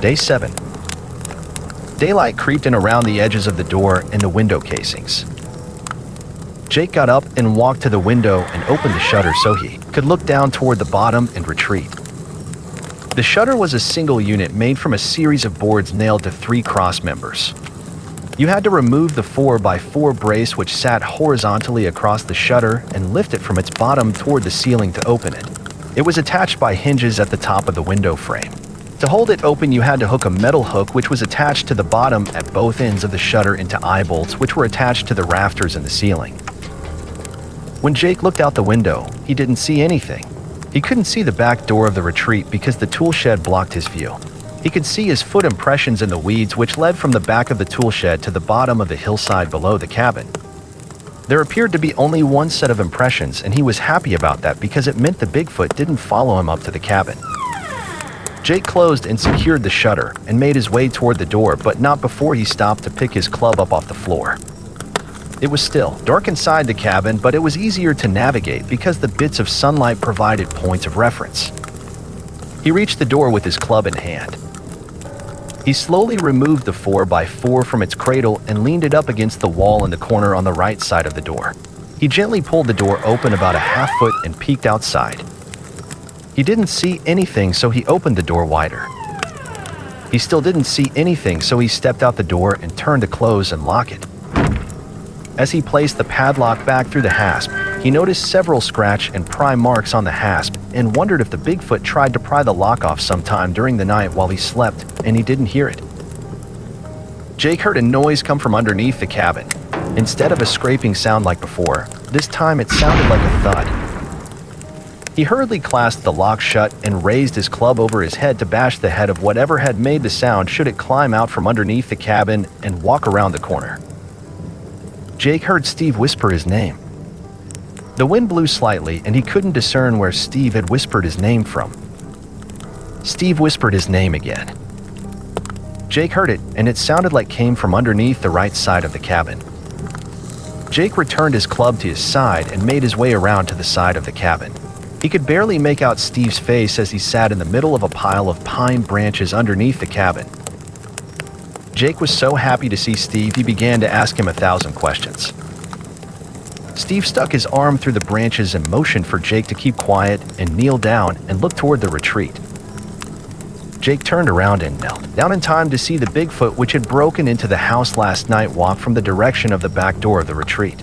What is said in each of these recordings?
Day 7. Daylight creeped in around the edges of the door and the window casings. Jake got up and walked to the window and opened the shutter so he could look down toward the bottom and retreat. The shutter was a single unit made from a series of boards nailed to 3 cross members. You had to remove the 4x4 brace which sat horizontally across the shutter and lift it from its bottom toward the ceiling to open it. It was attached by hinges at the top of the window frame. To hold it open, you had to hook a metal hook which was attached to the bottom at both ends of the shutter into eye bolts which were attached to the rafters in the ceiling. When Jake looked out the window, he didn't see anything. He couldn't see the back door of the retreat because the tool shed blocked his view. He could see his foot impressions in the weeds which led from the back of the tool shed to the bottom of the hillside below the cabin. There appeared to be only one set of impressions, and he was happy about that because it meant the Bigfoot didn't follow him up to the cabin. Jake closed and secured the shutter and made his way toward the door, but not before he stopped to pick his club up off the floor. It was still dark inside the cabin, but it was easier to navigate because the bits of sunlight provided points of reference. He reached the door with his club in hand. He slowly removed the 4x4 from its cradle and leaned it up against the wall in the corner on the right side of the door. He gently pulled the door open about a half foot and peeked outside. He didn't see anything, so he opened the door wider. He still didn't see anything, so he stepped out the door and turned to close and lock it. As he placed the padlock back through the hasp, he noticed several scratch and pry marks on the hasp and wondered if the Bigfoot tried to pry the lock off sometime during the night while he slept and he didn't hear it. Jake heard a noise come from underneath the cabin. Instead of a scraping sound like before, this time it sounded like a thud. He hurriedly clasped the lock shut and raised his club over his head to bash the head of whatever had made the sound should it climb out from underneath the cabin and walk around the corner. Jake heard Steve whisper his name. The wind blew slightly and he couldn't discern where Steve had whispered his name from. Steve whispered his name again. Jake heard it, and it sounded like it came from underneath the right side of the cabin. Jake returned his club to his side and made his way around to the side of the cabin. He could barely make out Steve's face as he sat in the middle of a pile of pine branches underneath the cabin. Jake was so happy to see Steve, he began to ask him 1,000 questions. Steve stuck his arm through the branches and motioned for Jake to keep quiet and kneel down and look toward the retreat. Jake turned around and knelt down in time to see the Bigfoot which had broken into the house last night walk from the direction of the back door of the retreat.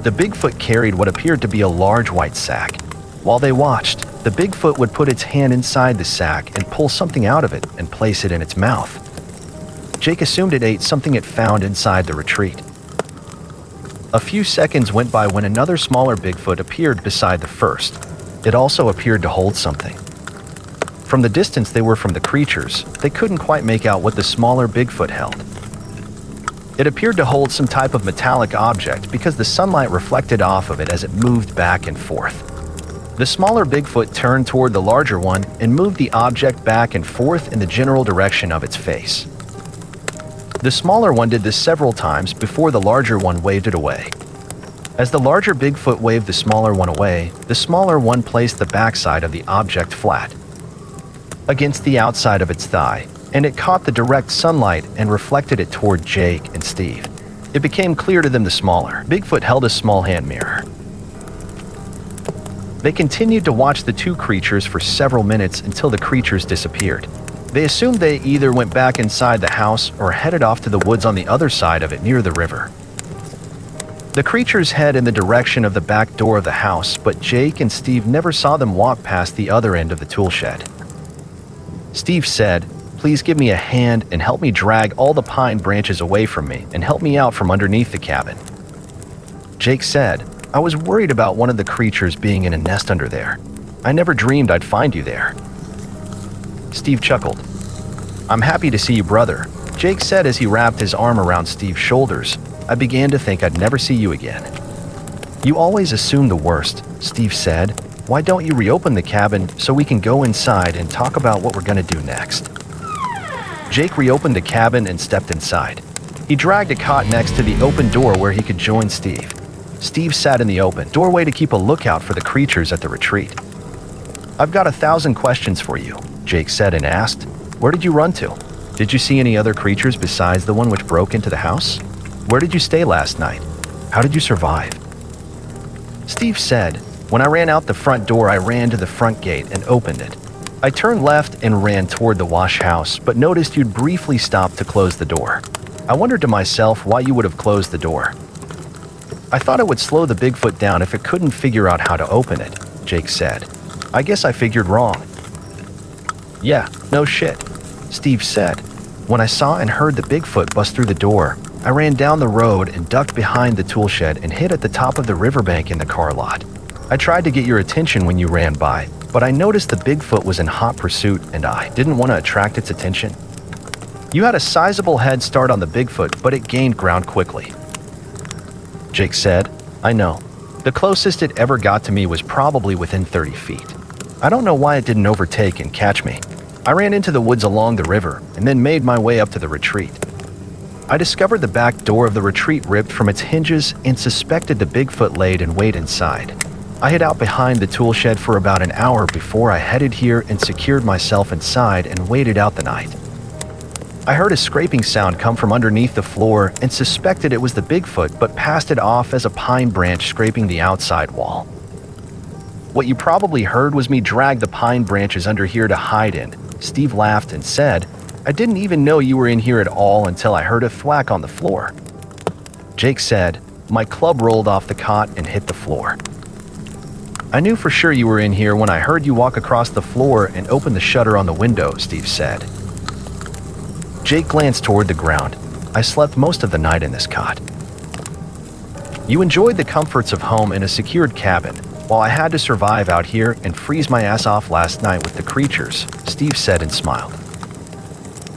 The Bigfoot carried what appeared to be a large white sack. While they watched, the Bigfoot would put its hand inside the sack and pull something out of it and place it in its mouth. Jake assumed it ate something it found inside the retreat. A few seconds went by when another smaller Bigfoot appeared beside the first. It also appeared to hold something. From the distance they were from the creatures, they couldn't quite make out what the smaller Bigfoot held. It appeared to hold some type of metallic object because the sunlight reflected off of it as it moved back and forth. The smaller Bigfoot turned toward the larger one and moved the object back and forth in the general direction of its face. The smaller one did this several times before the larger one waved it away. As the larger Bigfoot waved the smaller one away, the smaller one placed the backside of the object flat against the outside of its thigh, and it caught the direct sunlight and reflected it toward Jake and Steve. It became clear to them the smaller Bigfoot held a small hand mirror. They continued to watch the two creatures for several minutes until the creatures disappeared. They assumed they either went back inside the house or headed off to the woods on the other side of it near the river. The creatures head in the direction of the back door of the house, but Jake and Steve never saw them walk past the other end of the tool shed. Steve said, "Please give me a hand and help me drag all the pine branches away from me and help me out from underneath the cabin." Jake said, "I was worried about one of the creatures being in a nest under there. I never dreamed I'd find you there." Steve chuckled. "I'm happy to see you, brother," Jake said as he wrapped his arm around Steve's shoulders. "I began to think I'd never see you again." "You always assume the worst," Steve said. "Why don't you reopen the cabin so we can go inside and talk about what we're going to do next?" Jake reopened the cabin and stepped inside. He dragged a cot next to the open door where he could join Steve. Steve sat in the open doorway to keep a lookout for the creatures at the retreat. "I've got 1,000 questions for you," Jake said and asked, Where did you run to? Did you see any other creatures besides the one which broke into the house? Where did you stay last night? How did you survive?" Steve said, "When I ran out the front door, I ran to the front gate and opened it. I turned left and ran toward the wash house, but noticed you'd briefly stopped to close the door. I wondered to myself why you would have closed the door. I thought it would slow the Bigfoot down if it couldn't figure out how to open it," Jake said. "I guess I figured wrong." "Yeah, no shit," Steve said. "When I saw and heard the Bigfoot bust through the door, I ran down the road and ducked behind the tool shed and hid at the top of the riverbank in the car lot. I tried to get your attention when you ran by, but I noticed the Bigfoot was in hot pursuit and I didn't want to attract its attention. You had a sizable head start on the Bigfoot, but it gained ground quickly." Jake said, "I know. The closest it ever got to me was probably within 30 feet. I don't know why it didn't overtake and catch me. I ran into the woods along the river and then made my way up to the retreat. I discovered the back door of the retreat ripped from its hinges and suspected the Bigfoot laid in wait inside. I hid out behind the tool shed for about an hour before I headed here and secured myself inside and waited out the night. I heard a scraping sound come from underneath the floor and suspected it was the Bigfoot, but passed it off as a pine branch scraping the outside wall. What you probably heard was me drag the pine branches under here to hide in." Steve laughed and said, "I didn't even know you were in here at all until I heard a thwack on the floor." Jake said, "My club rolled off the cot and hit the floor. I knew for sure you were in here when I heard you walk across the floor and open the shutter on the window," Steve said. Jake glanced toward the ground. "I slept most of the night in this cot." "You enjoyed the comforts of home in a secured cabin, while I had to survive out here and freeze my ass off last night with the creatures," Steve said and smiled.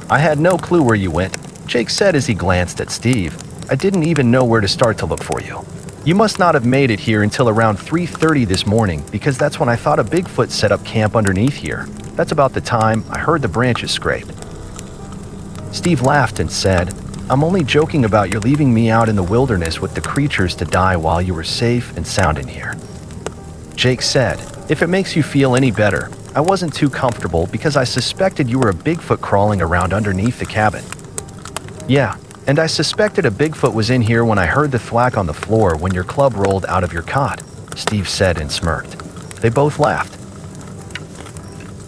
"I had no clue where you went," Jake said as he glanced at Steve. "I didn't even know where to start to look for you. You must not have made it here until around 3:30 this morning, because that's when I thought a Bigfoot set up camp underneath here. That's about the time I heard the branches scrape." Steve laughed and said, "I'm only joking about you leaving me out in the wilderness with the creatures to die while you were safe and sound in here." Jake said, "If it makes you feel any better, I wasn't too comfortable because I suspected you were a Bigfoot crawling around underneath the cabin." "Yeah, and I suspected a Bigfoot was in here when I heard the thwack on the floor when your club rolled out of your cot," Steve said and smirked. They both laughed.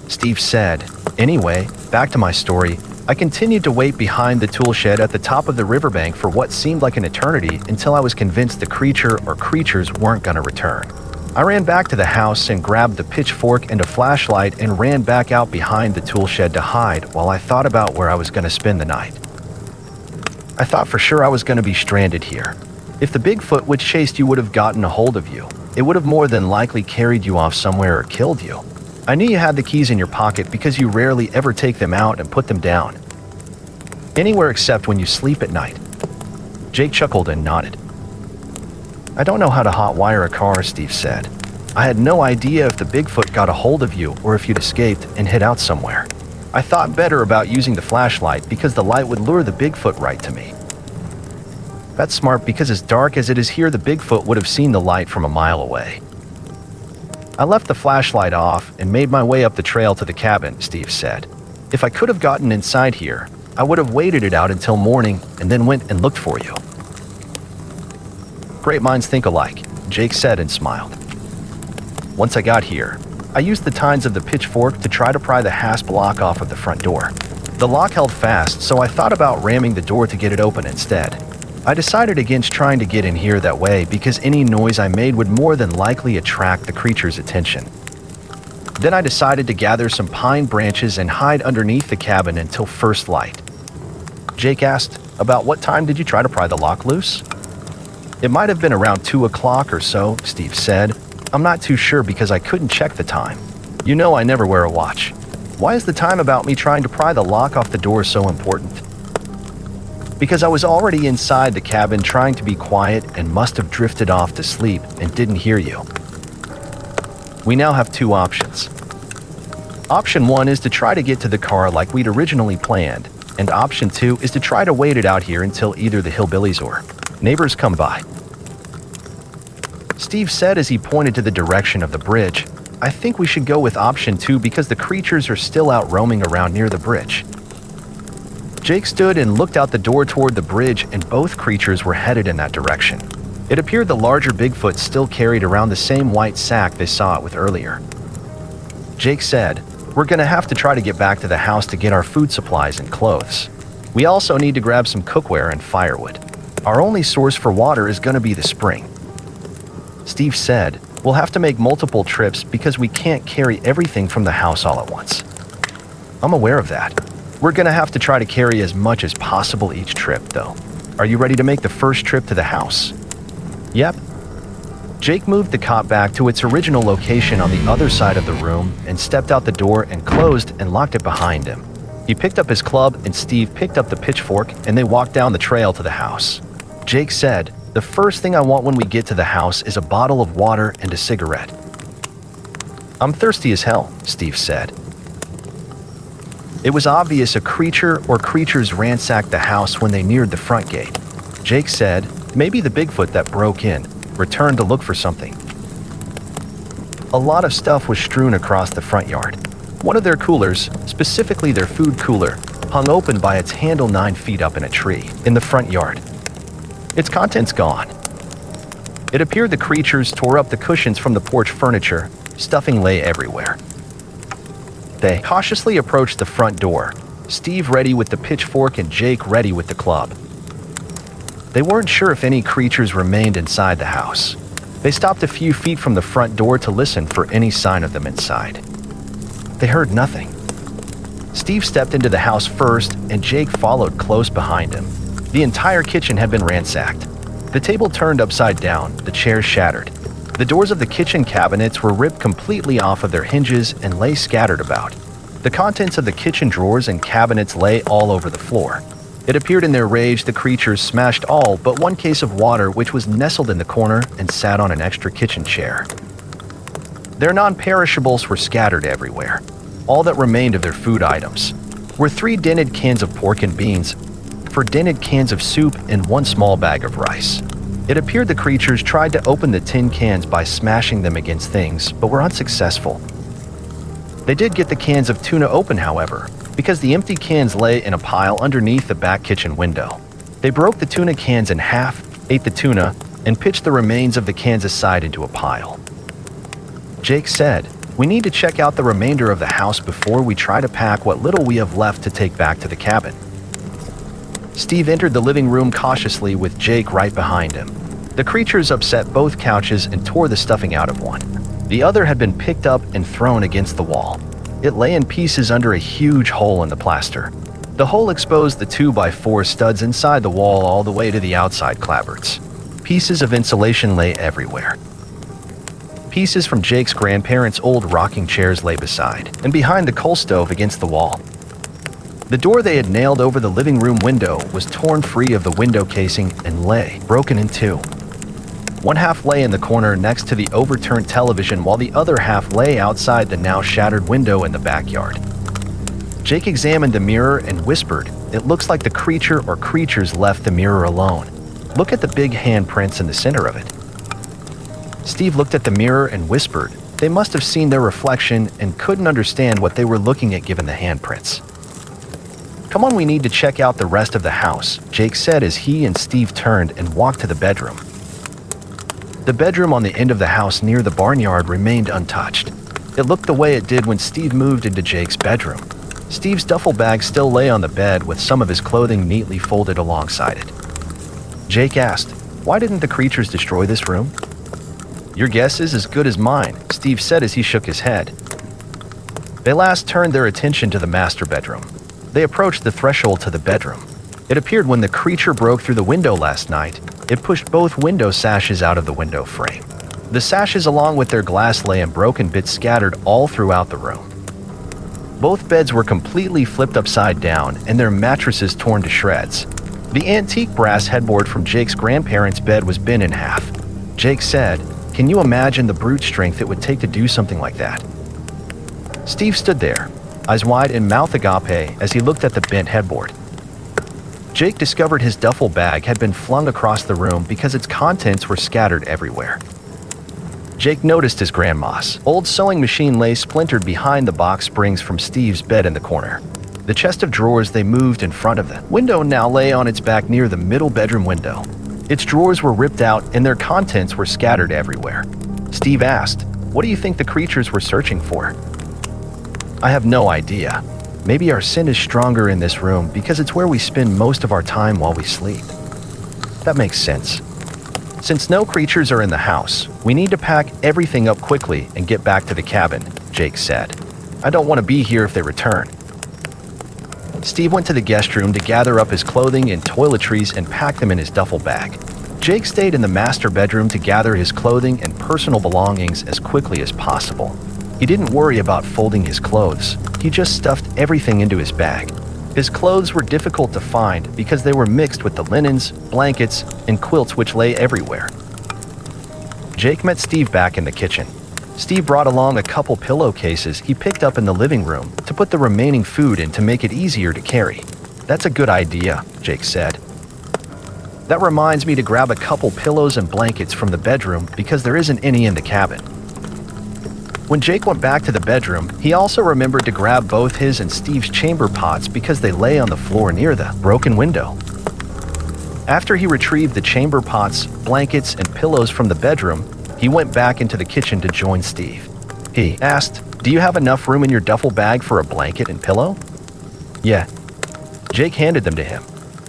Steve said, "Anyway, back to my story. I continued to wait behind the tool shed at the top of the riverbank for what seemed like an eternity until I was convinced the creature or creatures weren't going to return. I ran back to the house and grabbed the pitchfork and a flashlight and ran back out behind the tool shed to hide while I thought about where I was going to spend the night. I thought for sure I was going to be stranded here. If the Bigfoot which chased you would have gotten a hold of you, it would have more than likely carried you off somewhere or killed you. I knew you had the keys in your pocket because you rarely ever take them out and put them down. Anywhere except when you sleep at night." Jake chuckled and nodded. "I don't know how to hotwire a car," Steve said. "I had no idea if the Bigfoot got a hold of you or if you'd escaped and hid out somewhere. I thought better about using the flashlight because the light would lure the Bigfoot right to me." "That's smart because as dark as it is here, the Bigfoot would have seen the light from a mile away." "I left the flashlight off and made my way up the trail to the cabin," Steve said. "If I could have gotten inside here, I would have waited it out until morning and then went and looked for you." "Great minds think alike," Jake said and smiled. "Once I got here, I used the tines of the pitchfork to try to pry the hasp lock off of the front door. The lock held fast, so I thought about ramming the door to get it open instead. I decided against trying to get in here that way because any noise I made would more than likely attract the creature's attention. Then I decided to gather some pine branches and hide underneath the cabin until first light." Jake asked, "About what time did you try to pry the lock loose?" "It might have been around 2 o'clock or so," Steve said. "I'm not too sure because I couldn't check the time. You know I never wear a watch. Why is the time about me trying to pry the lock off the door so important?" "Because I was already inside the cabin trying to be quiet and must have drifted off to sleep and didn't hear you." "We now have 2 options. Option 1 is to try to get to the car like we'd originally planned, and option 2 is to try to wait it out here until either the hillbillies or neighbors come by." Steve said as he pointed to the direction of the bridge. I think we should go with option 2 because the creatures are still out roaming around near the bridge. Jake stood and looked out the door toward the bridge, and both creatures were headed in that direction. It appeared the larger Bigfoot still carried around the same white sack they saw it with earlier. Jake said, "We're gonna have to try to get back to the house to get our food supplies and clothes. We also need to grab some cookware and firewood. Our only source for water is gonna be the spring." Steve said, "We'll have to make multiple trips because we can't carry everything from the house all at once." "I'm aware of that. We're gonna have to try to carry as much as possible each trip, though. Are you ready to make the first trip to the house?" "Yep." Jake moved the cot back to its original location on the other side of the room and stepped out the door and closed and locked it behind him. He picked up his club and Steve picked up the pitchfork, and they walked down the trail to the house. Jake said, "The first thing I want when we get to the house is a bottle of water and a cigarette." "I'm thirsty as hell," Steve said. It was obvious a creature or creatures ransacked the house when they neared the front gate. Jake said, "Maybe the Bigfoot that broke in returned to look for something." A lot of stuff was strewn across the front yard. One of their coolers, specifically their food cooler, hung open by its handle 9 feet up in a tree in the front yard. Its contents gone. It appeared the creatures tore up the cushions from the porch furniture. Stuffing lay everywhere. They cautiously approached the front door, Steve ready with the pitchfork and Jake ready with the club. They weren't sure if any creatures remained inside the house. They stopped a few feet from the front door to listen for any sign of them inside. They heard nothing. Steve stepped into the house first, and Jake followed close behind him. The entire kitchen had been ransacked. The table turned upside down, the chairs shattered. The doors of the kitchen cabinets were ripped completely off of their hinges and lay scattered about. The contents of the kitchen drawers and cabinets lay all over the floor. It appeared in their rage the creatures smashed all but one case of water, which was nestled in the corner and sat on an extra kitchen chair. Their non-perishables were scattered everywhere. All that remained of their food items were 3 dented cans of pork and beans, 4 dented cans of soup, and 1 small bag of rice. It appeared the creatures tried to open the tin cans by smashing them against things, but were unsuccessful. They did get the cans of tuna open, however, because the empty cans lay in a pile underneath the back kitchen window. They broke the tuna cans in half, ate the tuna, and pitched the remains of the cans aside into a pile. Jake said, "We need to check out the remainder of the house before we try to pack what little we have left to take back to the cabin." Steve entered the living room cautiously with Jake right behind him. The creatures upset both couches and tore the stuffing out of one. The other had been picked up and thrown against the wall. It lay in pieces under a huge hole in the plaster. The hole exposed the 2x4 studs inside the wall all the way to the outside clapboards. Pieces of insulation lay everywhere. Pieces from Jake's grandparents' old rocking chairs lay beside and behind the coal stove against the wall. The door they had nailed over the living room window was torn free of the window casing and lay broken in 2. One half lay in the corner next to the overturned television, while the other half lay outside the now shattered window in the backyard. Jake examined the mirror and whispered, "It looks like the creature or creatures left the mirror alone. Look at the big handprints in the center of it." Steve looked at the mirror and whispered, "They must have seen their reflection and couldn't understand what they were looking at given the handprints." "Come on, we need to check out the rest of the house," Jake said as he and Steve turned and walked to the bedroom. The bedroom on the end of the house near the barnyard remained untouched. It looked the way it did when Steve moved into Jake's bedroom. Steve's duffel bag still lay on the bed with some of his clothing neatly folded alongside it. Jake asked, "Why didn't the creatures destroy this room?" "Your guess is as good as mine," Steve said as he shook his head. They last turned their attention to the master bedroom. They approached the threshold to the bedroom. It appeared when the creature broke through the window last night, it pushed both window sashes out of the window frame. The sashes along with their glass lay in broken bits scattered all throughout the room. Both beds were completely flipped upside down and their mattresses torn to shreds. The antique brass headboard from Jake's grandparents' bed was bent in half. Jake said, "Can you imagine the brute strength it would take to do something like that?" Steve stood there, eyes wide and mouth agape as he looked at the bent headboard. Jake discovered his duffel bag had been flung across the room because its contents were scattered everywhere. Jake noticed his grandma's old sewing machine lay splintered behind the box springs from Steve's bed in the corner. The chest of drawers they moved in front of the window now lay on its back near the middle bedroom window. Its drawers were ripped out and their contents were scattered everywhere. Steve asked, "What do you think the creatures were searching for?" "I have no idea. Maybe our sin is stronger in this room because it's where we spend most of our time while we sleep." "That makes sense. Since no creatures are in the house, we need to pack everything up quickly and get back to the cabin," Jake said. "I don't want to be here if they return." Steve went to the guest room to gather up his clothing and toiletries and pack them in his duffel bag. Jake stayed in the master bedroom to gather his clothing and personal belongings as quickly as possible. He didn't worry about folding his clothes. He just stuffed everything into his bag. His clothes were difficult to find because they were mixed with the linens, blankets, and quilts which lay everywhere. Jake met Steve back in the kitchen. Steve brought along a couple pillowcases he picked up in the living room to put the remaining food in to make it easier to carry. "That's a good idea," Jake said. "That reminds me to grab a couple pillows and blankets from the bedroom because there isn't any in the cabin." When Jake went back to the bedroom, he also remembered to grab both his and Steve's chamber pots because they lay on the floor near the broken window. After he retrieved the chamber pots, blankets, and pillows from the bedroom, he went back into the kitchen to join Steve. He asked, "Do you have enough room in your duffel bag for a blanket and pillow?" "Yeah." Jake handed them to him.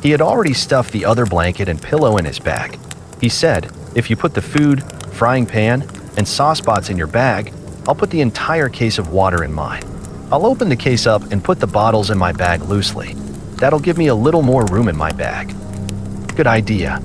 He had already stuffed the other blanket and pillow in his bag. He said, "If you put the food, frying pan, and sauce pots in your bag, I'll put the entire case of water in mine. I'll open the case up and put the bottles in my bag loosely. That'll give me a little more room in my bag." "Good idea."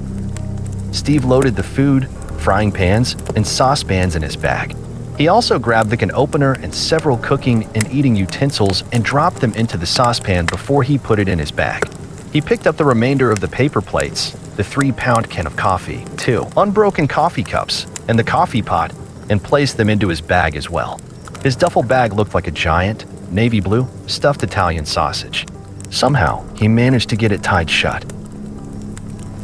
Steve loaded the food, frying pans, and saucepans in his bag. He also grabbed the can opener and several cooking and eating utensils and dropped them into the saucepan before he put it in his bag. He picked up the remainder of the paper plates, the 3-pound can of coffee, 2 unbroken coffee cups, and the coffee pot, and placed them into his bag as well. His duffel bag looked like a giant, navy blue, stuffed Italian sausage. Somehow, he managed to get it tied shut.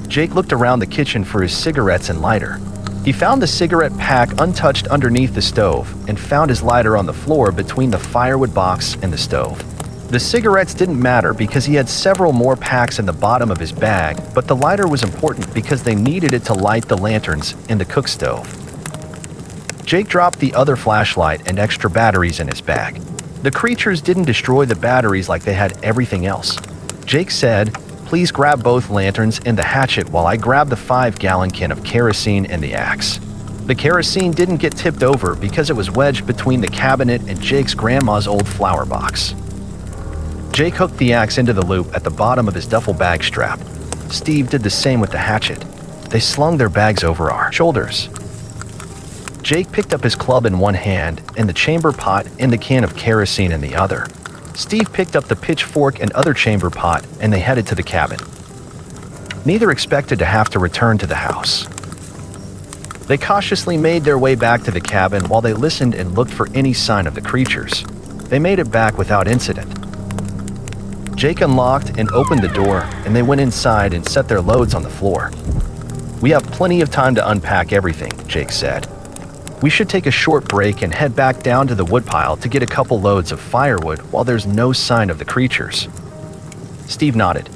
Jake looked around the kitchen for his cigarettes and lighter. He found the cigarette pack untouched underneath the stove and found his lighter on the floor between the firewood box and the stove. The cigarettes didn't matter because he had several more packs in the bottom of his bag, but the lighter was important because they needed it to light the lanterns in the cook stove. Jake dropped the other flashlight and extra batteries in his bag. The creatures didn't destroy the batteries like they had everything else. Jake said, "Please grab both lanterns and the hatchet while I grab the 5-gallon can of kerosene and the axe." The kerosene didn't get tipped over because it was wedged between the cabinet and Jake's grandma's old flower box. Jake hooked the axe into the loop at the bottom of his duffel bag strap. Steve did the same with the hatchet. They slung their bags over our shoulders. Jake picked up his club in one hand and the chamber pot and the can of kerosene in the other. Steve picked up the pitchfork and other chamber pot and they headed to the cabin. Neither expected to have to return to the house. They cautiously made their way back to the cabin while they listened and looked for any sign of the creatures. They made it back without incident. Jake unlocked and opened the door and they went inside and set their loads on the floor. "We have plenty of time to unpack everything," Jake said. "We should take a short break and head back down to the woodpile to get a couple loads of firewood while there's no sign of the creatures." Steve nodded.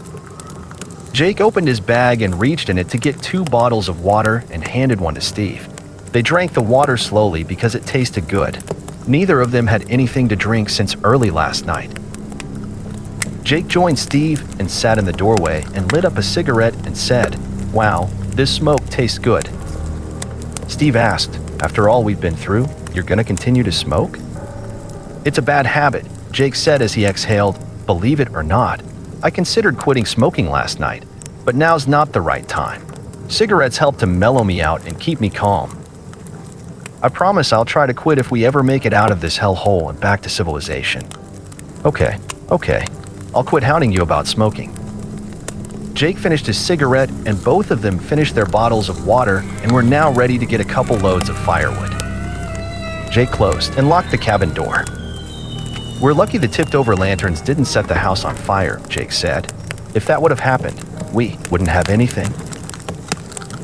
Jake opened his bag and reached in it to get 2 bottles of water and handed one to Steve. They drank the water slowly because it tasted good. Neither of them had anything to drink since early last night. Jake joined Steve and sat in the doorway and lit up a cigarette and said, "Wow, this smoke tastes good." Steve asked, "After all we've been through, you're gonna continue to smoke?" "It's a bad habit," Jake said as he exhaled. "Believe it or not, I considered quitting smoking last night, but now's not the right time. Cigarettes help to mellow me out and keep me calm. I promise I'll try to quit if we ever make it out of this hellhole and back to civilization." Okay. I'll quit hounding you about smoking." Jake finished his cigarette and both of them finished their bottles of water and were now ready to get a couple loads of firewood. Jake closed and locked the cabin door. "We're lucky the tipped-over lanterns didn't set the house on fire," Jake said. "If that would have happened, we wouldn't have anything."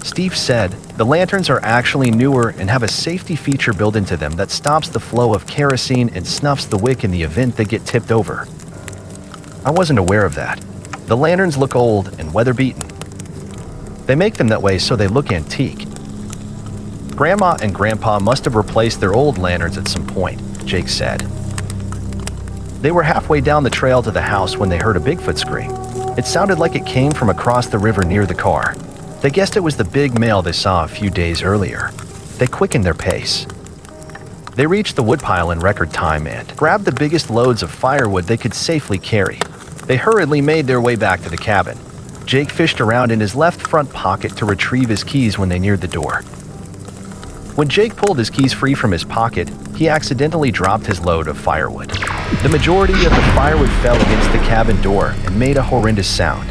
Steve said, "The lanterns are actually newer and have a safety feature built into them that stops the flow of kerosene and snuffs the wick in the event they get tipped over." I wasn't aware of that. The lanterns look old and weather-beaten. They make them that way so they look antique. Grandma and Grandpa must have replaced their old lanterns at some point, Jake said. They were halfway down the trail to the house when they heard a Bigfoot scream. It sounded like it came from across the river near the car. They guessed it was the big male they saw a few days earlier. They quickened their pace. They reached the woodpile in record time and grabbed the biggest loads of firewood they could safely carry. They hurriedly made their way back to the cabin. Jake fished around in his left front pocket to retrieve his keys when they neared the door. When Jake pulled his keys free from his pocket, he accidentally dropped his load of firewood. The majority of the firewood fell against the cabin door and made a horrendous sound.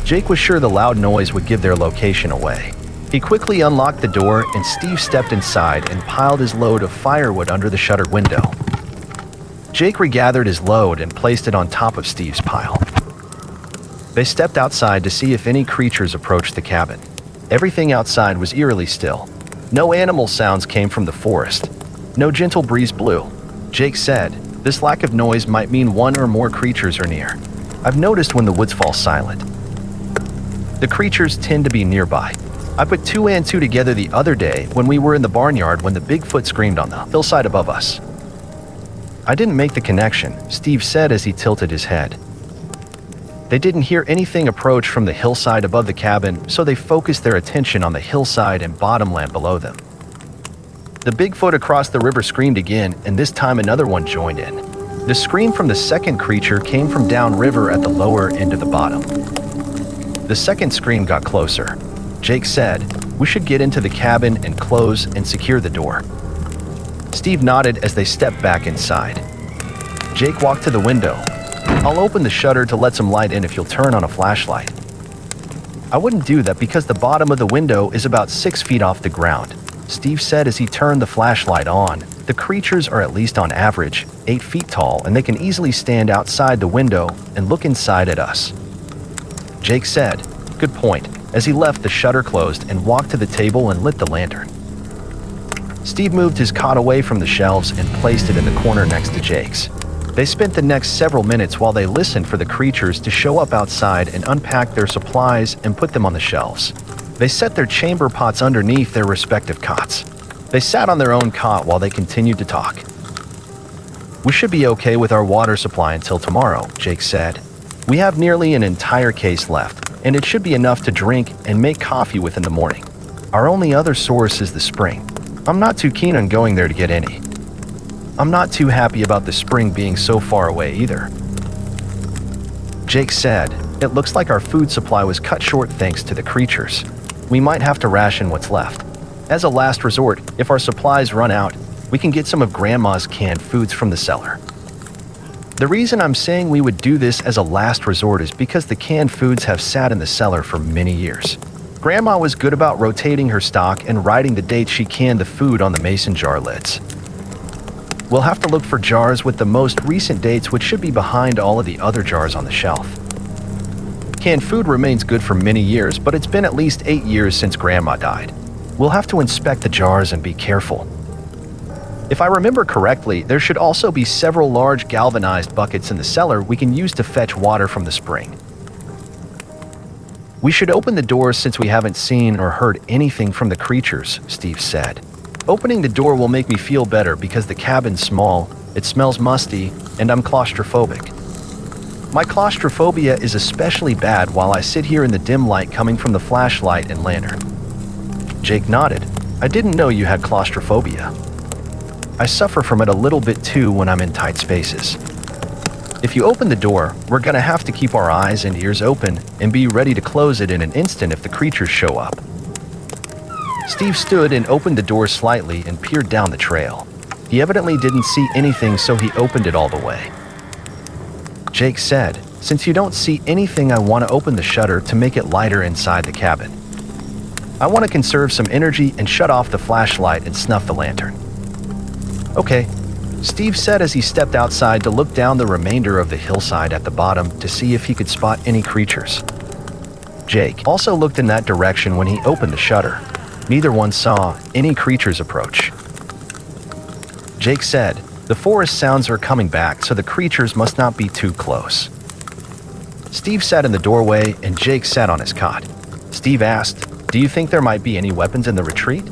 Jake was sure the loud noise would give their location away. He quickly unlocked the door and Steve stepped inside and piled his load of firewood under the shuttered window. Jake regathered his load and placed it on top of Steve's pile. They stepped outside to see if any creatures approached the cabin. Everything outside was eerily still. No animal sounds came from the forest. No gentle breeze blew. Jake said, "This lack of noise might mean one or more creatures are near. I've noticed when the woods fall silent. The creatures tend to be nearby. I put 2 and 2 together the other day when we were in the barnyard when the Bigfoot screamed on the hillside above us." "I didn't make the connection," Steve said as he tilted his head. They didn't hear anything approach from the hillside above the cabin, so they focused their attention on the hillside and bottomland below them. The Bigfoot across the river screamed again, and this time another one joined in. The scream from the second creature came from downriver at the lower end of the bottom. The second scream got closer. Jake said, "We should get into the cabin and close and secure the door." Steve nodded as they stepped back inside. Jake walked to the window. "I'll open the shutter to let some light in if you'll turn on a flashlight." "I wouldn't do that because the bottom of the window is about 6 feet off the ground," Steve said as he turned the flashlight on. "The creatures are at least on average 8 feet tall and they can easily stand outside the window and look inside at us." Jake said, "Good point," as he left the shutter closed and walked to the table and lit the lantern. Steve moved his cot away from the shelves and placed it in the corner next to Jake's. They spent the next several minutes while they listened for the creatures to show up outside and unpack their supplies and put them on the shelves. They set their chamber pots underneath their respective cots. They sat on their own cot while they continued to talk. "We should be okay with our water supply until tomorrow," Jake said. "We have nearly an entire case left, and it should be enough to drink and make coffee with in the morning. Our only other source is the spring. I'm not too keen on going there to get any. I'm not too happy about the spring being so far away either." Jake said, "It looks like our food supply was cut short thanks to the creatures. We might have to ration what's left. As a last resort, if our supplies run out, we can get some of Grandma's canned foods from the cellar." The reason I'm saying we would do this as a last resort is because the canned foods have sat in the cellar for many years. Grandma was good about rotating her stock and writing the date she canned the food on the mason jar lids. We'll have to look for jars with the most recent dates, which should be behind all of the other jars on the shelf. Canned food remains good for many years, but it's been at least 8 years since Grandma died. We'll have to inspect the jars and be careful. If I remember correctly, there should also be several large galvanized buckets in the cellar we can use to fetch water from the spring. We should open the doors since we haven't seen or heard anything from the creatures, Steve said. Opening the door will make me feel better because the cabin's small, it smells musty, and I'm claustrophobic. My claustrophobia is especially bad while I sit here in the dim light coming from the flashlight and lantern. Jake nodded. "I didn't know you had claustrophobia." "I suffer from it a little bit too when I'm in tight spaces. If you open the door, we're gonna have to keep our eyes and ears open and be ready to close it in an instant if the creatures show up." Steve stood and opened the door slightly and peered down the trail. He evidently didn't see anything, so he opened it all the way. Jake said, "Since you don't see anything, I want to open the shutter to make it lighter inside the cabin. I want to conserve some energy and shut off the flashlight and snuff the lantern." "Okay," Steve said as he stepped outside to look down the remainder of the hillside at the bottom to see if he could spot any creatures. Jake also looked in that direction when he opened the shutter. Neither one saw any creatures approach. Jake said, "The forest sounds are coming back, so the creatures must not be too close." Steve sat in the doorway and Jake sat on his cot. Steve asked, "Do you think there might be any weapons in the retreat?"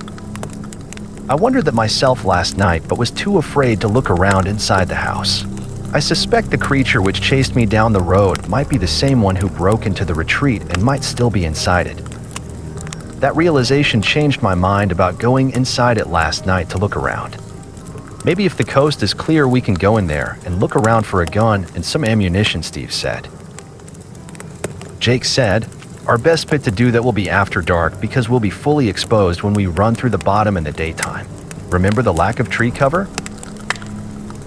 I wondered that myself last night, but was too afraid to look around inside the house. I suspect the creature which chased me down the road might be the same one who broke into the retreat and might still be inside it. That realization changed my mind about going inside it last night to look around. Maybe if the coast is clear, we can go in there and look around for a gun and some ammunition, Steve said. Jake said, "Our best bet to do that will be after dark because we'll be fully exposed when we run through the bottom in the daytime. Remember the lack of tree cover?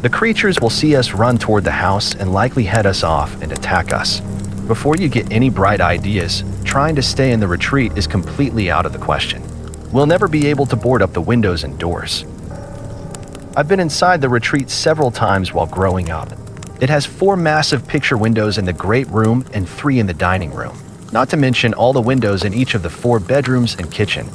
The creatures will see us run toward the house and likely head us off and attack us. Before you get any bright ideas, trying to stay in the retreat is completely out of the question. We'll never be able to board up the windows and doors." I've been inside the retreat several times while growing up. It has 4 massive picture windows in the great room and 3 in the dining room, not to mention all the windows in each of the 4 bedrooms and kitchen.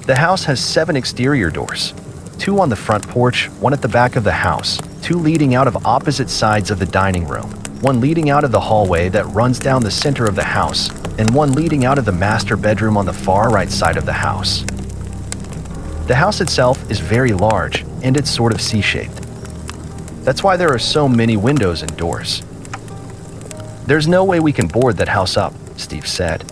The house has 7 exterior doors, 2 on the front porch, 1 at the back of the house, 2 leading out of opposite sides of the dining room, 1 leading out of the hallway that runs down the center of the house, and 1 leading out of the master bedroom on the far right side of the house. The house itself is very large, and it's sort of C-shaped. That's why there are so many windows and doors. "There's no way we can board that house up," Steve said.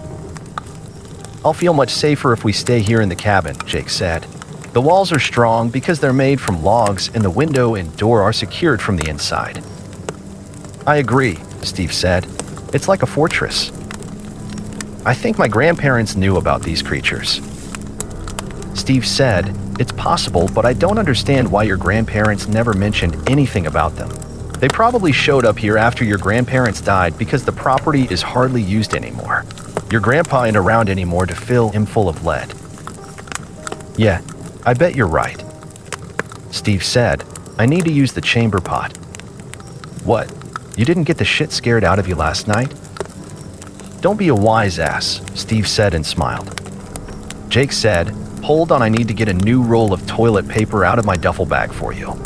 "I'll feel much safer if we stay here in the cabin," Jake said. "The walls are strong because they're made from logs and the window and door are secured from the inside." "I agree," Steve said. "It's like a fortress." "I think my grandparents knew about these creatures." Steve said, "It's possible, but I don't understand why your grandparents never mentioned anything about them. They probably showed up here after your grandparents died because the property is hardly used anymore. Your grandpa ain't around anymore to fill him full of lead." "Yeah, I bet you're right." Steve said, "I need to use the chamber pot." "What? You didn't get the shit scared out of you last night?" "Don't be a wise ass," Steve said and smiled. Jake said, "Hold on, I need to get a new roll of toilet paper out of my duffel bag for you."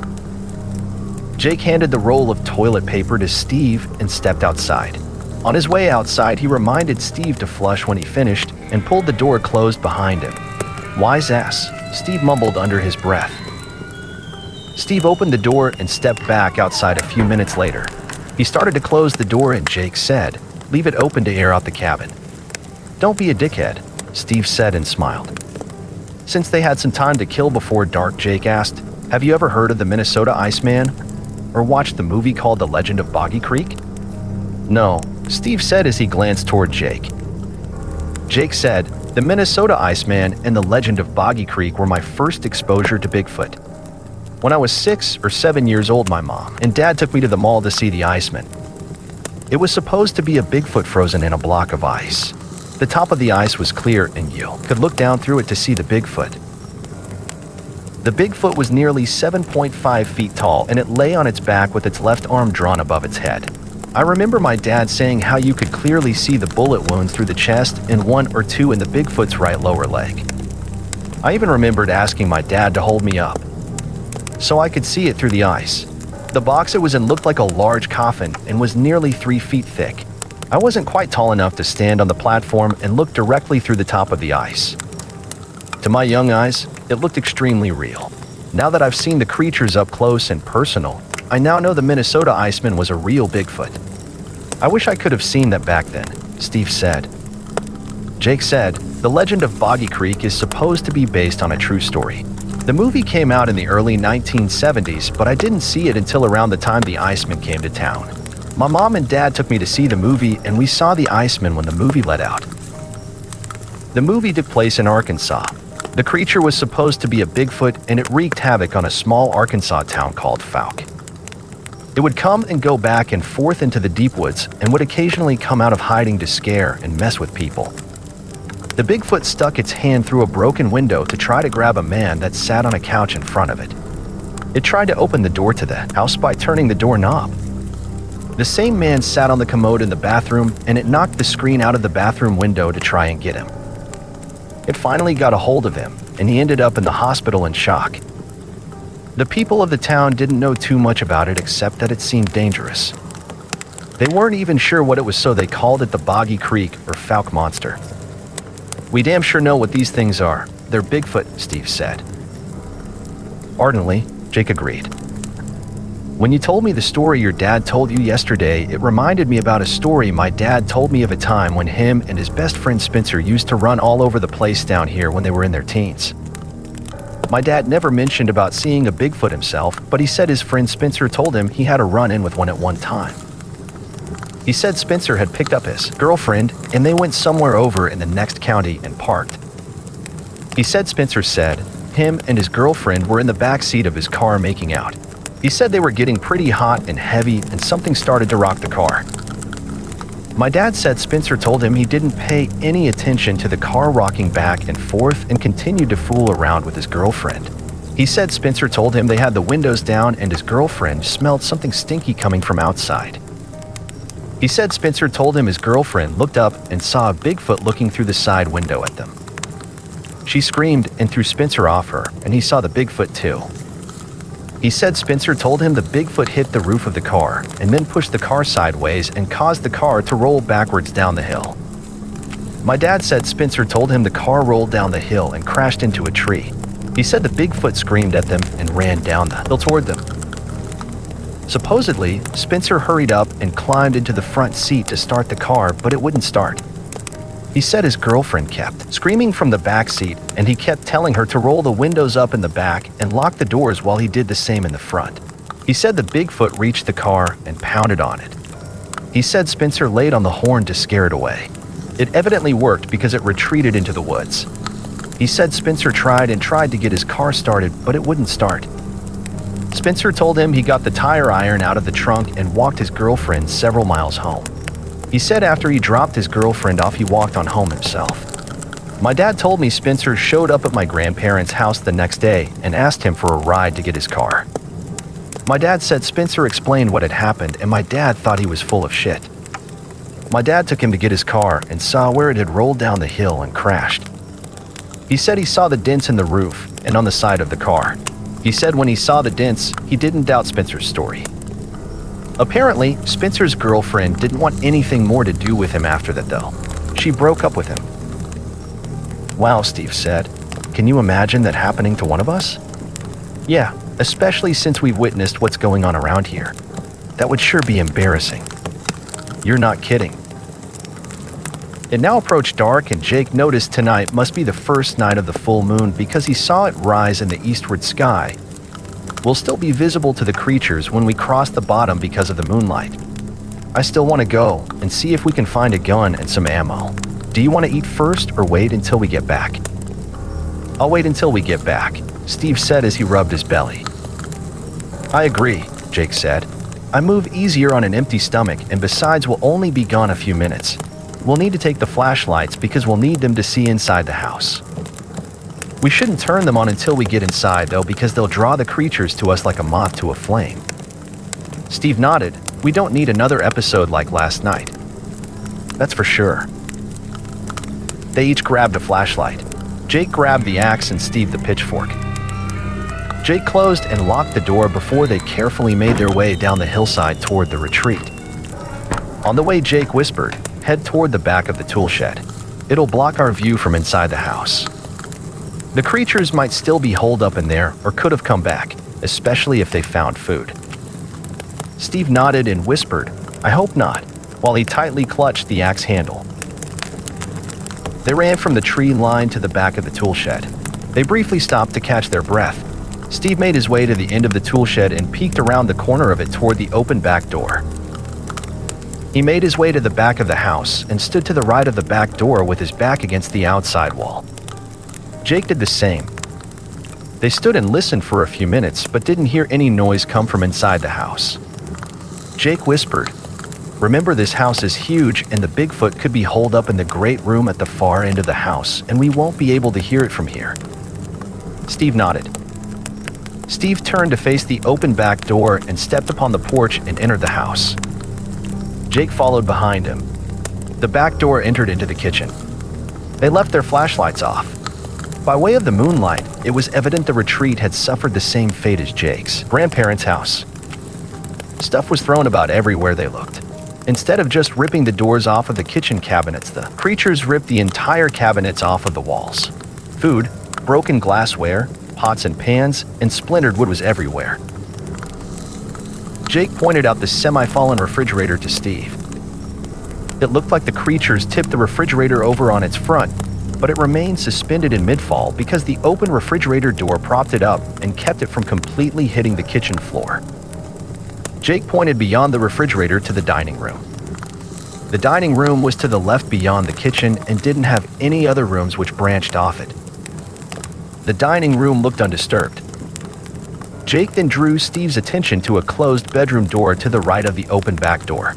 Jake handed the roll of toilet paper to Steve and stepped outside. On his way outside, he reminded Steve to flush when he finished and pulled the door closed behind him. "Wise ass," Steve mumbled under his breath. Steve opened the door and stepped back outside a few minutes later. He started to close the door and Jake said, "Leave it open to air out the cabin." "Don't be a dickhead," Steve said and smiled. Since they had some time to kill before dark, Jake asked, "Have you ever heard of the Minnesota Iceman? Or watched the movie called The Legend of Boggy Creek?" "No," Steve said as he glanced toward Jake. Jake said, "The Minnesota Iceman and The Legend of Boggy Creek were my first exposure to Bigfoot. When I was 6 or 7 years old, my mom and dad took me to the mall to see the Iceman. It was supposed to be a Bigfoot frozen in a block of ice. The top of the ice was clear and you could look down through it to see the Bigfoot. The Bigfoot was nearly 7.5 feet tall and it lay on its back with its left arm drawn above its head. I remember my dad saying how you could clearly see the bullet wounds through the chest and 1 or 2 in the Bigfoot's right lower leg. I even remembered asking my dad to hold me up so I could see it through the ice. The box it was in looked like a large coffin and was nearly 3 feet thick. I wasn't quite tall enough to stand on the platform and look directly through the top of the ice. To my young eyes, it looked extremely real. Now that I've seen the creatures up close and personal, I now know the Minnesota Iceman was a real Bigfoot. I wish I could have seen that back then," Steve said. Jake said, "The Legend of Boggy Creek is supposed to be based on a true story. The movie came out in the early 1970s, but I didn't see it until around the time the Iceman came to town. My mom and dad took me to see the movie, and we saw the Iceman when the movie let out. The movie took place in Arkansas. The creature was supposed to be a Bigfoot, and it wreaked havoc on a small Arkansas town called Fouke. It would come and go back and forth into the deep woods and would occasionally come out of hiding to scare and mess with people. The Bigfoot stuck its hand through a broken window to try to grab a man that sat on a couch in front of it. It tried to open the door to the house by turning the doorknob. The same man sat on the commode in the bathroom, and it knocked the screen out of the bathroom window to try and get him. It finally got a hold of him, and he ended up in the hospital in shock. The people of the town didn't know too much about it except that it seemed dangerous. They weren't even sure what it was, so they called it the Boggy Creek or Fouke Monster. "We damn sure know what these things are. They're Bigfoot," Steve said. Ardently, Jake agreed. "When you told me the story your dad told you yesterday, it reminded me about a story my dad told me of a time when him and his best friend Spencer used to run all over the place down here when they were in their teens. My dad never mentioned about seeing a Bigfoot himself, but he said his friend Spencer told him he had a run-in with one at one time. He said Spencer had picked up his girlfriend and they went somewhere over in the next county and parked. He said Spencer said him and his girlfriend were in the back seat of his car making out. He said they were getting pretty hot and heavy and something started to rock the car. My dad said Spencer told him he didn't pay any attention to the car rocking back and forth and continued to fool around with his girlfriend. He said Spencer told him they had the windows down and his girlfriend smelled something stinky coming from outside. He said Spencer told him his girlfriend looked up and saw a Bigfoot looking through the side window at them. She screamed and threw Spencer off her, and he saw the Bigfoot too. He said Spencer told him the Bigfoot hit the roof of the car and then pushed the car sideways and caused the car to roll backwards down the hill. My dad said Spencer told him the car rolled down the hill and crashed into a tree. He said the Bigfoot screamed at them and ran down the hill toward them. Supposedly, Spencer hurried up and climbed into the front seat to start the car, but it wouldn't start. He said his girlfriend kept screaming from the back seat, and he kept telling her to roll the windows up in the back and lock the doors while he did the same in the front. He said the Bigfoot reached the car and pounded on it. He said Spencer laid on the horn to scare it away. It evidently worked because it retreated into the woods. He said Spencer tried to get his car started, but it wouldn't start. Spencer told him he got the tire iron out of the trunk and walked his girlfriend several miles home. He said after he dropped his girlfriend off, he walked on home himself. My dad told me Spencer showed up at my grandparents' house the next day and asked him for a ride to get his car. My dad said Spencer explained what had happened, and my dad thought he was full of shit. My dad took him to get his car and saw where it had rolled down the hill and crashed. He said he saw the dents in the roof and on the side of the car. He said when he saw the dents, he didn't doubt Spencer's story. Apparently, Spencer's girlfriend didn't want anything more to do with him after that, though. She broke up with him. "Wow," Steve said. "Can you imagine that happening to one of us?" "Yeah, especially since we've witnessed what's going on around here. That would sure be embarrassing." "You're not kidding." It now approached dark, and Jake noticed tonight must be the first night of the full moon because he saw it rise in the eastward sky. Will still be visible to the creatures when we cross the bottom because of the moonlight. I still want to go and see if we can find a gun and some ammo. Do you want to eat first or wait until we get back? "I'll wait until we get back," Steve said as he rubbed his belly. "I agree," Jake said. "I move easier on an empty stomach, and besides we'll only be gone a few minutes. We'll need to take the flashlights because we'll need them to see inside the house. We shouldn't turn them on until we get inside, though, because they'll draw the creatures to us like a moth to a flame." Steve nodded. "We don't need another episode like last night." "That's for sure." They each grabbed a flashlight. Jake grabbed the axe and Steve the pitchfork. Jake closed and locked the door before they carefully made their way down the hillside toward the retreat. On the way, Jake whispered, "Head toward the back of the tool shed. It'll block our view from inside the house." The creatures might still be holed up in there or could have come back, especially if they found food. Steve nodded and whispered, "I hope not," while he tightly clutched the axe handle. They ran from the tree line to the back of the tool shed. They briefly stopped to catch their breath. Steve made his way to the end of the tool shed and peeked around the corner of it toward the open back door. He made his way to the back of the house and stood to the right of the back door with his back against the outside wall. Jake did the same. They stood and listened for a few minutes, but didn't hear any noise come from inside the house. Jake whispered, "Remember, this house is huge and the Bigfoot could be holed up in the great room at the far end of the house, and we won't be able to hear it from here." Steve nodded. Steve turned to face the open back door and stepped upon the porch and entered the house. Jake followed behind him. The back door entered into the kitchen. They left their flashlights off. By way of the moonlight, it was evident the retreat had suffered the same fate as Jake's grandparents' house. Stuff was thrown about everywhere they looked. Instead of just ripping the doors off of the kitchen cabinets, the creatures ripped the entire cabinets off of the walls. Food, broken glassware, pots and pans, and splintered wood was everywhere. Jake pointed out the semi-fallen refrigerator to Steve. It looked like the creatures tipped the refrigerator over on its front, but it remained suspended in mid-fall because the open refrigerator door propped it up and kept it from completely hitting the kitchen floor. Jake pointed beyond the refrigerator to the dining room. The dining room was to the left beyond the kitchen and didn't have any other rooms which branched off it. The dining room looked undisturbed. Jake then drew Steve's attention to a closed bedroom door to the right of the open back door.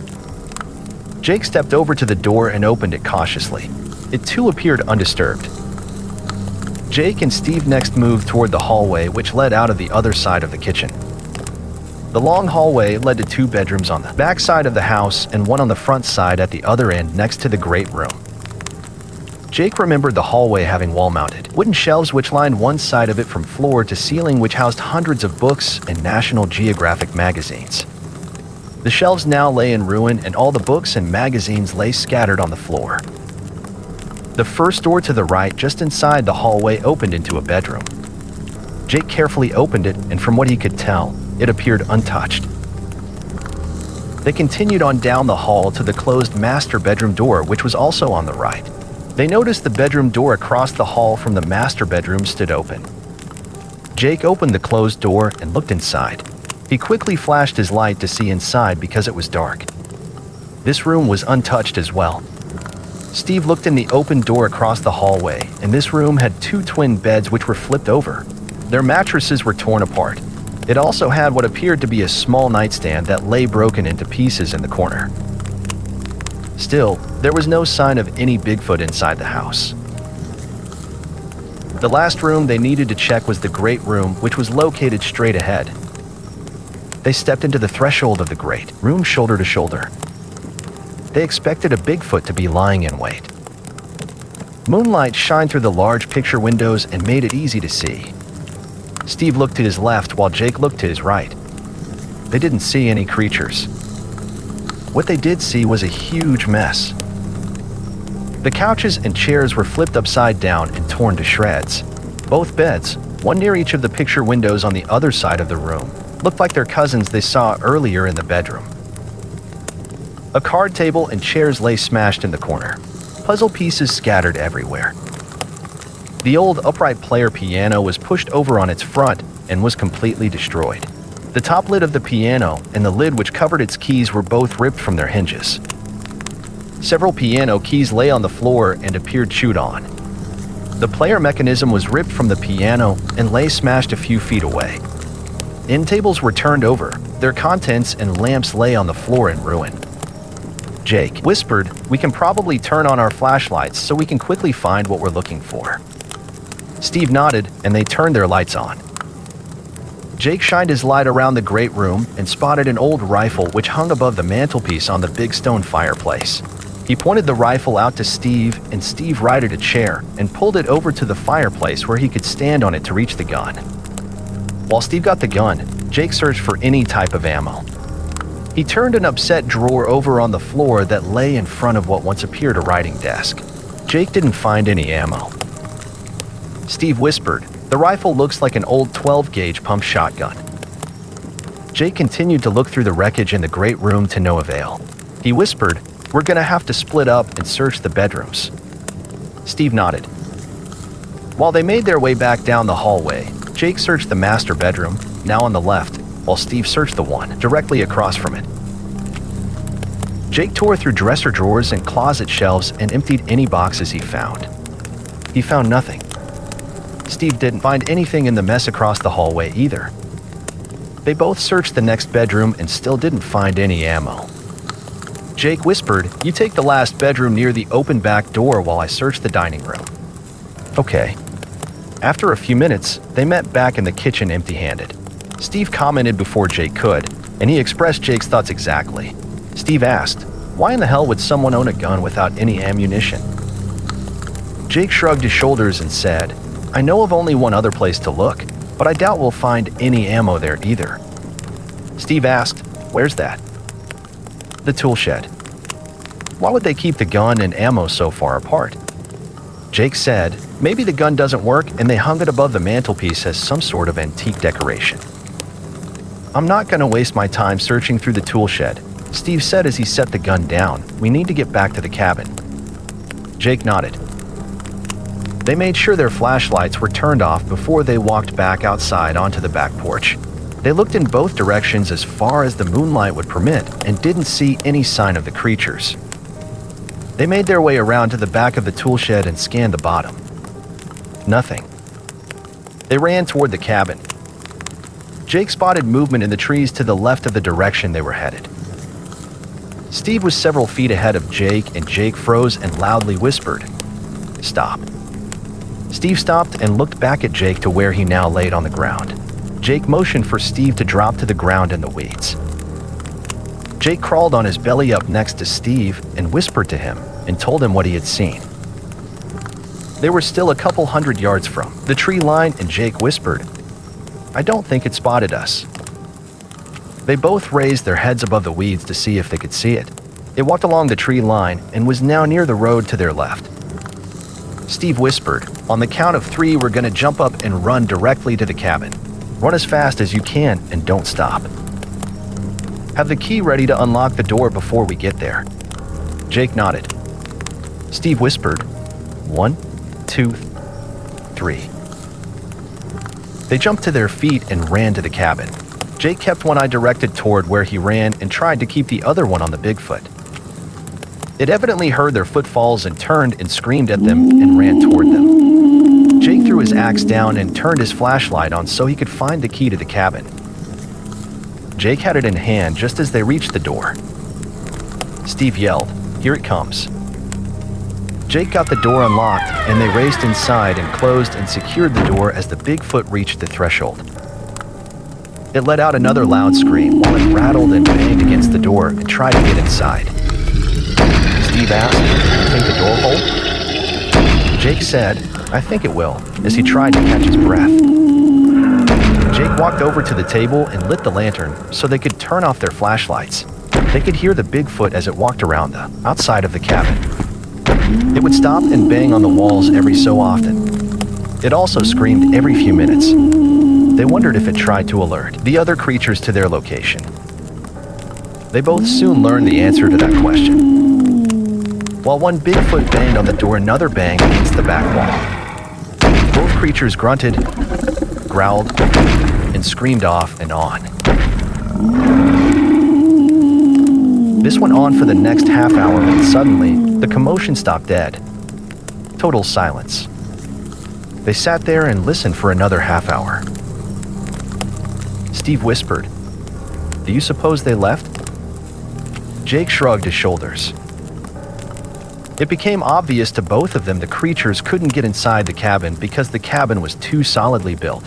Jake stepped over to the door and opened it cautiously. It too appeared undisturbed. Jake and Steve next moved toward the hallway which led out of the other side of the kitchen. The long hallway led to 2 bedrooms on the back side of the house and one on the front side at the other end next to the great room. Jake remembered the hallway having wall-mounted wooden shelves which lined one side of it from floor to ceiling, which housed hundreds of books and National Geographic magazines. The shelves now lay in ruin and all the books and magazines lay scattered on the floor. The first door to the right just inside the hallway opened into a bedroom. Jake carefully opened it, and from what he could tell, it appeared untouched. They continued on down the hall to the closed master bedroom door, which was also on the right. They noticed the bedroom door across the hall from the master bedroom stood open. Jake opened the closed door and looked inside. He quickly flashed his light to see inside because it was dark. This room was untouched as well. Steve looked in the open door across the hallway, and this room had 2 twin beds which were flipped over. Their mattresses were torn apart. It also had what appeared to be a small nightstand that lay broken into pieces in the corner. Still, there was no sign of any Bigfoot inside the house. The last room they needed to check was the great room, which was located straight ahead. They stepped into the threshold of the great room shoulder to shoulder. They expected a Bigfoot to be lying in wait. Moonlight shined through the large picture windows and made it easy to see. Steve looked to his left while Jake looked to his right. They didn't see any creatures. What they did see was a huge mess. The couches and chairs were flipped upside down and torn to shreds. Both beds, one near each of the picture windows on the other side of the room, looked like their cousins they saw earlier in the bedroom. A card table and chairs lay smashed in the corner, puzzle pieces scattered everywhere. The old upright player piano was pushed over on its front and was completely destroyed. The top lid of the piano and the lid which covered its keys were both ripped from their hinges. Several piano keys lay on the floor and appeared chewed on. The player mechanism was ripped from the piano and lay smashed a few feet away. End tables were turned over, their contents and lamps lay on the floor in ruin. Jake whispered, "We can probably turn on our flashlights so we can quickly find what we're looking for." Steve nodded, and they turned their lights on. Jake shined his light around the great room and spotted an old rifle which hung above the mantelpiece on the big stone fireplace. He pointed the rifle out to Steve, and Steve righted a chair and pulled it over to the fireplace where he could stand on it to reach the gun. While Steve got the gun, Jake searched for any type of ammo. He turned an upset drawer over on the floor that lay in front of what once appeared a writing desk. Jake didn't find any ammo. Steve whispered, "The rifle looks like an old 12-gauge pump shotgun." Jake continued to look through the wreckage in the great room to no avail. He whispered, "We're gonna have to split up and search the bedrooms." Steve nodded. While they made their way back down the hallway, Jake searched the master bedroom, now on the left, while Steve searched the one directly across from it. Jake tore through dresser drawers and closet shelves and emptied any boxes he found. He found nothing. Steve didn't find anything in the mess across the hallway either. They both searched the next bedroom and still didn't find any ammo. Jake whispered, "You take the last bedroom near the open back door while I search the dining room." Okay. After a few minutes, they met back in the kitchen empty-handed. Steve commented before Jake could, and he expressed Jake's thoughts exactly. Steve asked, Why in the hell would someone own a gun without any ammunition? Jake shrugged his shoulders and said, I know of only one other place to look, but I doubt we'll find any ammo there either. Steve asked, where's that? The tool shed. Why would they keep the gun and ammo so far apart? Jake said, maybe the gun doesn't work and they hung it above the mantelpiece as some sort of antique decoration. I'm not going to waste my time searching through the tool shed, Steve said as he set the gun down. We need to get back to the cabin. Jake nodded. They made sure their flashlights were turned off before they walked back outside onto the back porch. They looked in both directions as far as the moonlight would permit and didn't see any sign of the creatures. They made their way around to the back of the tool shed and scanned the bottom. Nothing. They ran toward the cabin. Jake spotted movement in the trees to the left of the direction they were headed. Steve was several feet ahead of Jake, and Jake froze and loudly whispered, "Stop." Steve stopped and looked back at Jake to where he now laid on the ground. Jake motioned for Steve to drop to the ground in the weeds. Jake crawled on his belly up next to Steve and whispered to him and told him what he had seen. They were still a couple hundred yards from the tree line, and Jake whispered, "I don't think it spotted us." They both raised their heads above the weeds to see if they could see it. It walked along the tree line and was now near the road to their left. Steve whispered, "On the count of 3, we're going to jump up and run directly to the cabin. Run as fast as you can and don't stop. Have the key ready to unlock the door before we get there." Jake nodded. Steve whispered, 1, 2, 3. They jumped to their feet and ran to the cabin. Jake kept one eye directed toward where he ran and tried to keep the other one on the Bigfoot. It evidently heard their footfalls and turned and screamed at them and ran toward them. Jake threw his axe down and turned his flashlight on so he could find the key to the cabin. Jake had it in hand just as they reached the door. Steve yelled, "Here it comes." Jake got the door unlocked, and they raced inside and closed and secured the door as the Bigfoot reached the threshold. It let out another loud scream while it rattled and banged against the door and tried to get inside. Steve asked, "Do you think the door will hold?" Jake said, "I think it will," as he tried to catch his breath. Jake walked over to the table and lit the lantern so they could turn off their flashlights. They could hear the Bigfoot as it walked around the outside of the cabin. It would stop and bang on the walls every so often. It also screamed every few minutes. They wondered if it tried to alert the other creatures to their location. They both soon learned the answer to that question. While one Bigfoot banged on the door, another banged against the back wall. Both creatures grunted, growled, and screamed off and on. This went on for the next half hour when suddenly the commotion stopped dead. Total silence. They sat there and listened for another half hour. Steve whispered, "Do you suppose they left?" Jake shrugged his shoulders. It became obvious to both of them the creatures couldn't get inside the cabin because the cabin was too solidly built.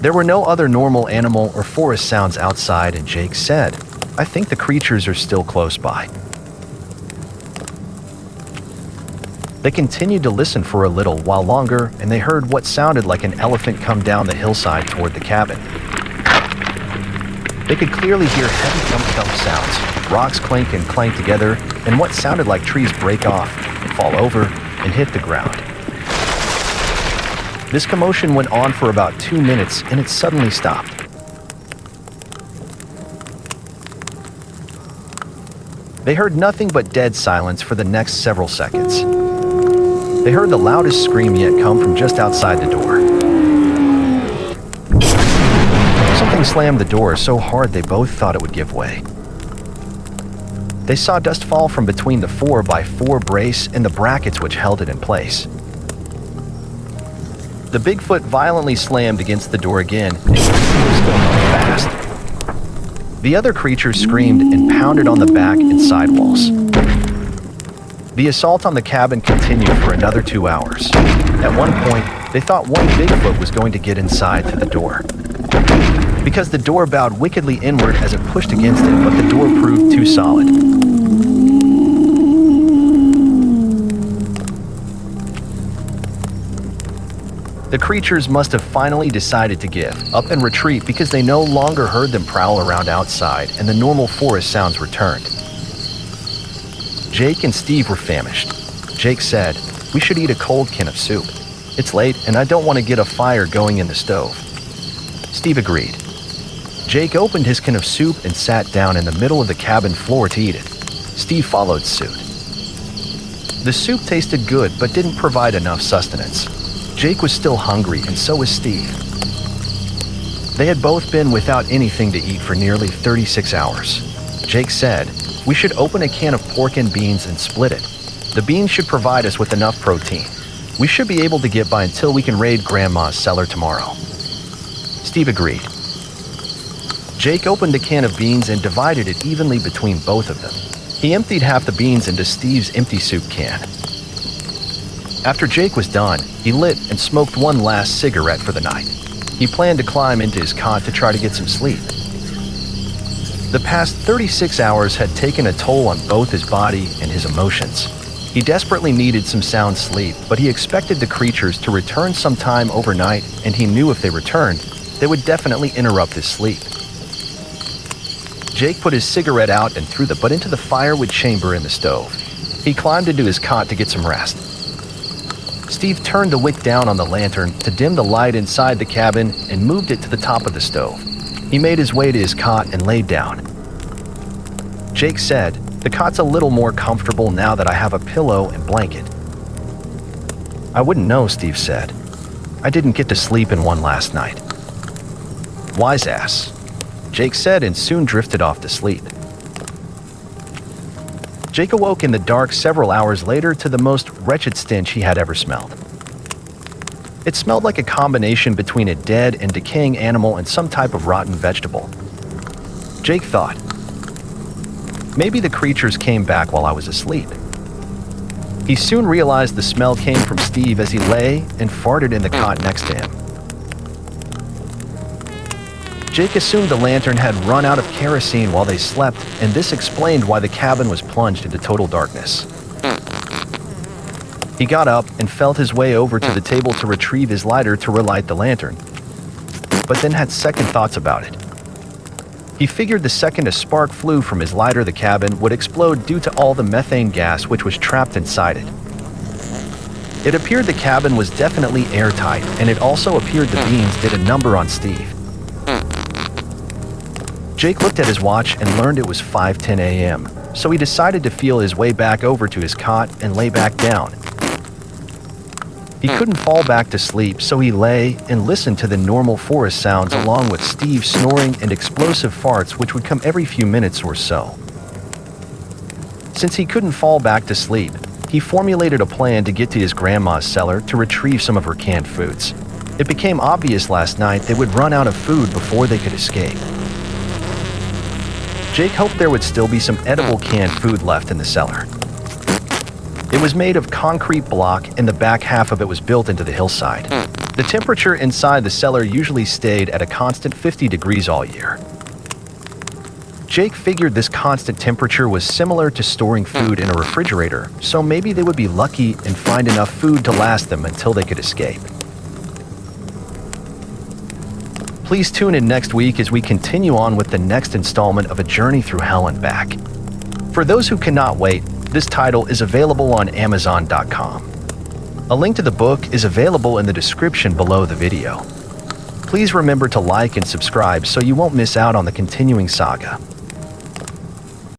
There were no other normal animal or forest sounds outside, and Jake said, "I think the creatures are still close by." They continued to listen for a little while longer, and they heard what sounded like an elephant come down the hillside toward the cabin. They could clearly hear heavy thump-thump sounds, rocks clink and clank together, and what sounded like trees break off, fall over, and hit the ground. This commotion went on for about 2 minutes, and it suddenly stopped. They heard nothing but dead silence for the next several seconds. They heard the loudest scream yet come from just outside the door. Something slammed the door so hard they both thought it would give way. They saw dust fall from between the 4x4 brace and the brackets which held it in place. The Bigfoot violently slammed against the door again, and it was still going fast. The other creatures screamed and pounded on the back and side walls. The assault on the cabin continued for another 2 hours. At one point, they thought one Bigfoot was going to get inside to the door. because the door bowed wickedly inward as it pushed against it, but the door proved too solid. The creatures must have finally decided to give up and retreat because they no longer heard them prowl around outside and the normal forest sounds returned. Jake and Steve were famished. Jake said, "We should eat a cold can of soup. It's late and I don't want to get a fire going in the stove." Steve agreed. Jake opened his can of soup and sat down in the middle of the cabin floor to eat it. Steve followed suit. The soup tasted good but didn't provide enough sustenance. Jake was still hungry and so was Steve. They had both been without anything to eat for nearly 36 hours. Jake said, "We should open a can of pork and beans and split it. The beans should provide us with enough protein. We should be able to get by until we can raid Grandma's cellar tomorrow." Steve agreed. Jake opened a can of beans and divided it evenly between both of them. He emptied half the beans into Steve's empty soup can. After Jake was done, he lit and smoked one last cigarette for the night. He planned to climb into his cot to try to get some sleep. The past 36 hours had taken a toll on both his body and his emotions. He desperately needed some sound sleep, but he expected the creatures to return sometime overnight, and he knew if they returned, they would definitely interrupt his sleep. Jake put his cigarette out and threw the butt into the firewood chamber in the stove. He climbed into his cot to get some rest. Steve turned the wick down on the lantern to dim the light inside the cabin and moved it to the top of the stove. He made his way to his cot and laid down. Jake said, "The cot's a little more comfortable now that I have a pillow and blanket." "I wouldn't know," Steve said. "I didn't get to sleep in one last night." "Wise ass," Jake said, and soon drifted off to sleep. Jake awoke in the dark several hours later to the most wretched stench he had ever smelled. It smelled like a combination between a dead and decaying animal and some type of rotten vegetable. Jake thought, maybe the creatures came back while I was asleep. He soon realized the smell came from Steve as he lay and farted in the cot next to him. Jake assumed the lantern had run out of kerosene while they slept, and this explained why the cabin was plunged into total darkness. He got up and felt his way over to the table to retrieve his lighter to relight the lantern, but then had second thoughts about it. He figured the second a spark flew from his lighter, the cabin would explode due to all the methane gas which was trapped inside it. It appeared the cabin was definitely airtight, and it also appeared the beans did a number on Steve. Jake looked at his watch and learned it was 5:10 a.m., so he decided to feel his way back over to his cot and lay back down. He couldn't fall back to sleep, so he lay and listened to the normal forest sounds along with Steve snoring and explosive farts which would come every few minutes or so. Since he couldn't fall back to sleep, he formulated a plan to get to his grandma's cellar to retrieve some of her canned foods. It became obvious last night they would run out of food before they could escape. Jake hoped there would still be some edible canned food left in the cellar. It was made of concrete block and the back half of it was built into the hillside. The temperature inside the cellar usually stayed at a constant 50 degrees all year. Jake figured this constant temperature was similar to storing food in a refrigerator, so maybe they would be lucky and find enough food to last them until they could escape. Please tune in next week as we continue on with the next installment of A Journey Through Hell and Back. For those who cannot wait, this title is available on Amazon.com. A link to the book is available in the description below the video. Please remember to like and subscribe so you won't miss out on the continuing saga.